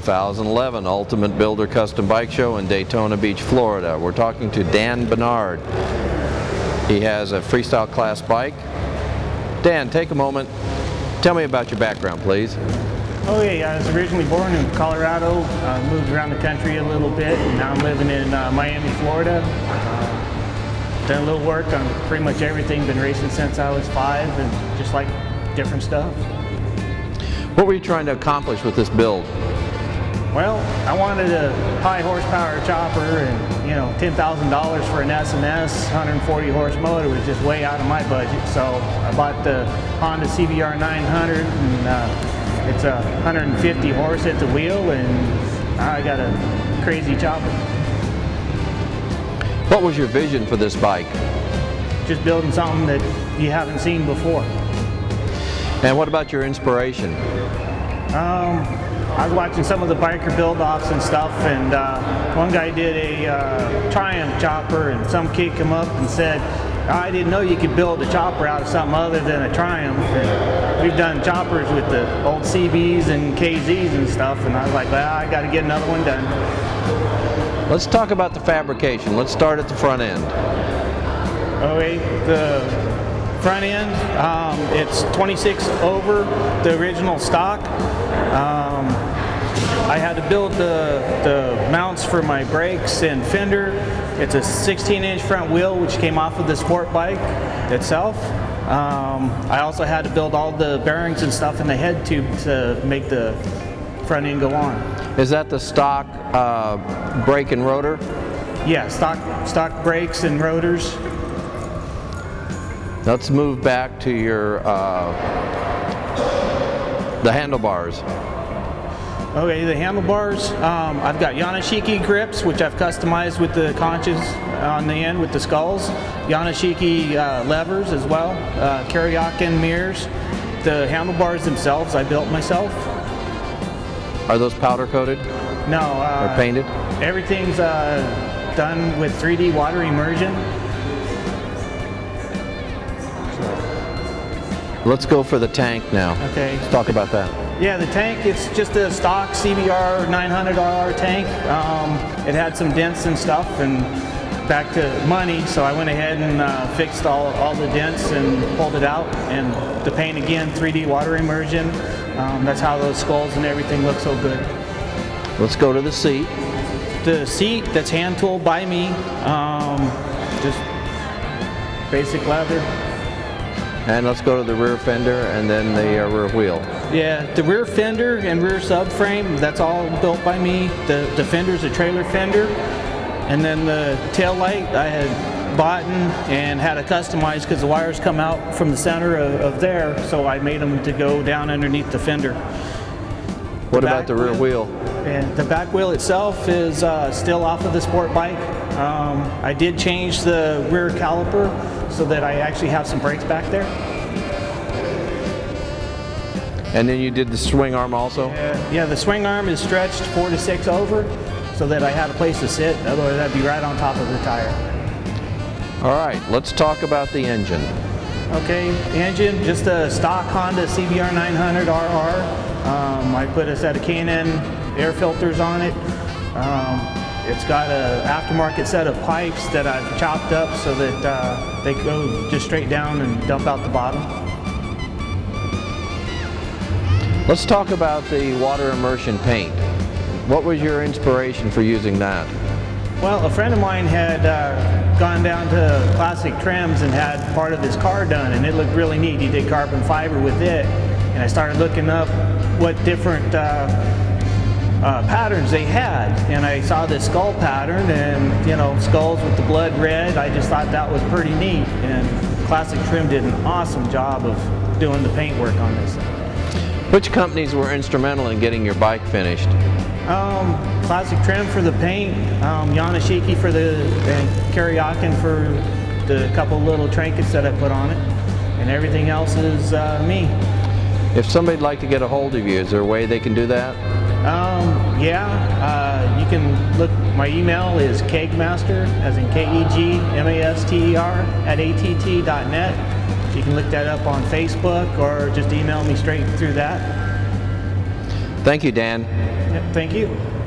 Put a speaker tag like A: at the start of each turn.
A: 2011 Ultimate Builder Custom Bike Show in Daytona Beach, Florida. We're talking to Dan Bernard. He has a freestyle class bike. Dan, take a moment. Tell me about your background, please.
B: Okay, I was originally born in Colorado, moved around the country a little bit, and now I'm living in Miami, Florida. Done a little work on pretty much everything, been racing since I was 5, and just like different stuff.
A: What were you trying to accomplish with this build?
B: Well, I wanted a high horsepower chopper, and you know, $10,000 for an S&S, 140 horse motor was just way out of my budget. So I bought the Honda CBR 900, and it's 150 horse at the wheel, and I got a crazy chopper.
A: What was your vision for this bike?
B: Just building something that you haven't seen before.
A: And what about your inspiration?
B: I was watching some of the biker build-offs and stuff, and one guy did a Triumph chopper, and some kid came up and said, I didn't know you could build a chopper out of something other than a Triumph. And we've done choppers with the old CBs and KZs and stuff, and I was like, well, I got to get another one done.
A: Let's talk about the fabrication. Let's start at the front end.
B: Okay, the front end, it's 26 over the original stock. I had to build the mounts for my brakes and fender. It's a 16-inch front wheel, which came off of the sport bike itself. I also had to build all the bearings and stuff in the head tube to make the front end go on.
A: Is that the stock brake and rotor?
B: Yeah, stock brakes and rotors.
A: Let's move back to your the handlebars.
B: Okay, the handlebars, I've got Yanashiki grips, which I've customized with the conches on the end with the skulls. Yanashiki levers as well, Karayakin mirrors. The handlebars themselves I built myself.
A: Are those powder coated?
B: No.
A: Or painted?
B: Everything's done with 3D water immersion.
A: Let's go for the tank now.
B: Okay.
A: Let's talk about that.
B: Yeah, the tank, it's just a stock CBR 900RR tank. It had some dents and stuff, and back to money, so I went ahead and fixed all the dents and pulled it out. And the paint again, 3D water immersion. That's how those skulls and everything look so good.
A: Let's go to the seat.
B: The seat, that's hand tooled by me. Just basic leather.
A: And let's go to the rear fender and then the rear wheel.
B: Yeah, the rear fender and rear subframe, that's all built by me. The fender's a trailer fender. And then the tail light I had bought and had it customized because the wires come out from the center of there, so I made them to go down underneath the fender.
A: What about the rear wheel?
B: And the back wheel itself is still off of the sport bike. I did change the rear caliper so that I actually have some brakes back there.
A: And then you did the swing arm also?
B: Yeah, the swing arm is stretched 4 to 6 over so that I had a place to sit, otherwise I'd be right on top of the tire.
A: All right, let's talk about the engine.
B: Okay, the engine, just a stock Honda CBR 900RR. I put a set of K&N air filters on it. It's got an aftermarket set of pipes that I've chopped up so that they go just straight down and dump out the bottom.
A: Let's talk about the water immersion paint. What was your inspiration for using that?
B: Well, a friend of mine had gone down to Classic Trims and had part of his car done, and it looked really neat. He did carbon fiber with it, and I started looking up what different patterns they had, and I saw this skull pattern, and you know, skulls with the blood red. I just thought that was pretty neat, and Classic Trim did an awesome job of doing the paint work on this.
A: Which companies were instrumental in getting your bike finished?
B: Classic Trim for the paint, Yanashiki for and Karayakin for the couple little trinkets that I put on it, and everything else is me.
A: If somebody'd like to get a hold of you, is there a way they can do that?
B: You can look, my email is kegmaster, as in KEGMASTER, @att.net. You can look that up on Facebook or just email me straight through that.
A: Thank you, Dan.
B: Thank you.